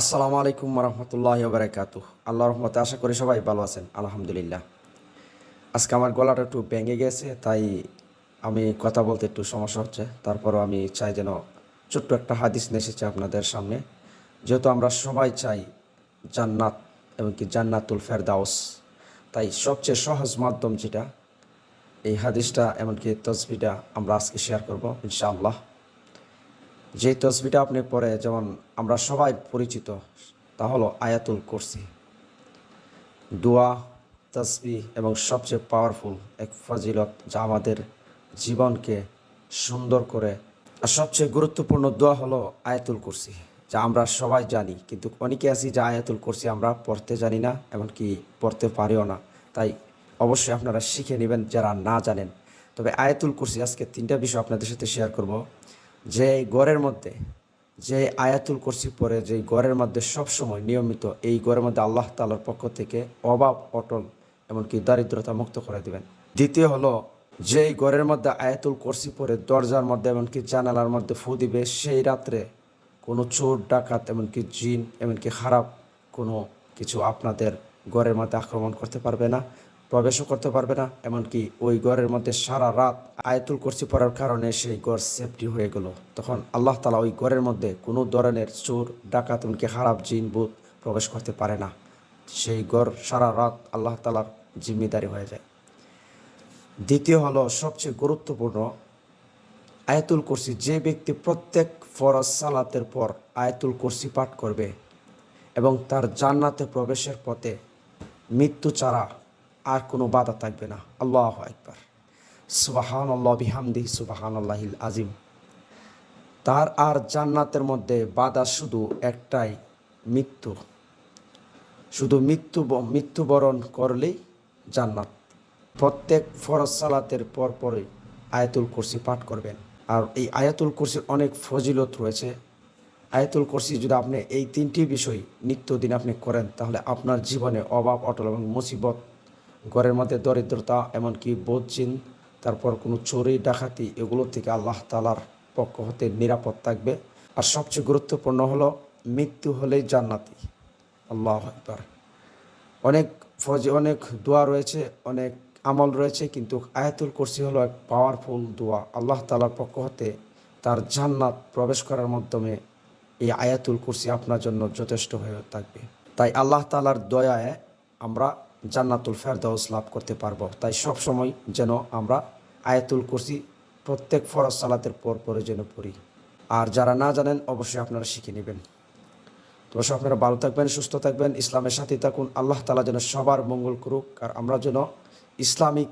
আসসালামু আলাইকুম রহমতুল্লাহি বারাকাতুহু। আল্লাহর রহমতে আশা করি সবাই ভালো আছেন, আলহামদুলিল্লাহ। আজকে আমার গলাটা একটু ভেঙে গেছে, তাই আমি কথা বলতে একটু সমস্যা হচ্ছে। তারপরও আমি চাই যেন ছোট্ট একটা হাদিস নিয়ে এসেছি আপনাদের সামনে। যেহেতু আমরা সবাই চাই জান্নাত এবং কি জান্নাতুল ফেরদাউস, তাই সবচেয়ে সহজ মাধ্যম যেটা, এই হাদিসটা এমনকি তসবিটা আমরা আজকে শেয়ার করব ইনশাআল্লাহ। যেই তসবিটা আপনি পড়ে যেমন আমরা সবাই পরিচিত, তা হলো আয়াতুল কুরসি। দোয়া, তসবিহ এবং সবচেয়ে পাওয়ারফুল এক ফজিলত, যা আমাদের জীবনকে সুন্দর করে। আর সবচেয়ে গুরুত্বপূর্ণ দোয়া হলো আয়াতুল কুরসি, যা আমরা সবাই জানি, কিন্তু অনেকে আছি যা আয়াতুল কুরসি আমরা পড়তে জানি না, এমনকি পড়তে পারিও না। তাই অবশ্যই আপনারা শিখে নেবেন যারা না জানেন। তবে আয়াতুল কুরসি আজকে তিনটা বিষয় আপনাদের সাথে শেয়ার করব। যে ঘরের মধ্যে যে আয়াতুল কুরসি পড়ে, যে ঘরের মধ্যে সবসময় নিয়মিত, এই ঘরের মধ্যে আল্লাহ তাআলার পক্ষ থেকে অভাব অটল এমনকি দারিদ্রতা মুক্ত করে দেবেন। দ্বিতীয় হলো, যেই ঘরের মধ্যে আয়াতুল কুরসি পড়ে দরজার মধ্যে এমনকি জানালার মধ্যে ফু দিবে, সেই রাত্রে কোনো চোর ডাকাত এমনকি জিন এমনকি খারাপ কোনো কিছু আপনাদের ঘরের মধ্যে আক্রমণ করতে পারবে না, প্রবেশও করতে পারবে না। এমনকি ওই ঘরের মধ্যে সারা রাত আয়াতুল কুরসি পড়ার কারণে সেই ঘর সেফটি হয়ে গেল। তখন আল্লাহ তাআলা ওই ঘরের মধ্যে কোনো ধরনের চোর ডাকাত এমনকি খারাপ জিন ভূত প্রবেশ করতে পারে না। সেই ঘর সারা রাত আল্লাহ তাআলার জিম্মেদারি হয়ে যায়। দ্বিতীয় হলো, সবচেয়ে গুরুত্বপূর্ণ, আয়াতুল কুরসি যে ব্যক্তি প্রত্যেক ফরজ সালাতের পর আয়াতুল কুরসি পাঠ করবে এবং তার জান্নাতে প্রবেশের পথে মৃত্যু ছাড়া আর কোনো বাধা থাকবে না। আল্লাহু আকবার, সুবহানাল্লাহ বিহামদিহি সুবহানাল্লাহিল আজিম। তার আর জান্নাতের মধ্যে বাধা শুধু একটাই, মৃত্যু। শুধু মৃত্যুবরণ করলেই জান্নাত। প্রত্যেক ফরজ সালাতের পরই আয়াতুল কুরসি পাঠ করবেন। আর এই আয়াতুল কুরসির অনেক ফজিলত রয়েছে। আয়াতুল কুরসি যদি আপনি এই তিনটি বিষয় নিত্যদিন আপনি করেন, তাহলে আপনার জীবনে অভাব অটল এবং মুসিবত, ঘরের মধ্যে দরিদ্রতা এমনকি বদজিন, তারপর কোনো চুরি ডাকাতি, এগুলো থেকে আল্লাহ তাআলার পক্ষ হতে নিরাপদ থাকবে। আর সবচেয়ে গুরুত্বপূর্ণ হলো, মৃত্যু হলেই জান্নাতি। আল্লাহু আকবার। অনেক দোয়া রয়েছে, অনেক আমল রয়েছে, কিন্তু আয়াতুল কুরসি হলো এক পাওয়ারফুল দোয়া। আল্লাহ তাআলার পক্ষ হতে তার জান্নাত প্রবেশ করার মাধ্যমে এই আয়াতুল কুরসি আপনার জন্য যথেষ্ট হয়ে থাকবে। তাই আল্লাহ তাআলার দয়ায় আমরা জান্নাতুল ফেরদাউস লাভ করতে পারবো। তাই সব সময় যেন আমরা আয়াতুল কুরসি প্রত্যেক ফরজ সালাতের পরে যেন পড়ি। আর যারা না জানেন অবশ্যই আপনারা শিখে নেবেন। তো আপনারা ভালো থাকবেন, সুস্থ থাকবেন, ইসলামের সাথে থাকুন। আল্লাহ তাআলা যেন সবার মঙ্গল করুক, আর আমরা যেন ইসলামিক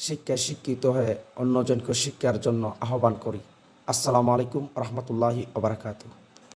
শিক্ষায় শিক্ষিত হয়ে অন্যজনকে শিক্ষার জন্য আহ্বান করি। আসসালামু আলাইকুম রহমতুল্লাহি ওয়া বারাকাতুহু।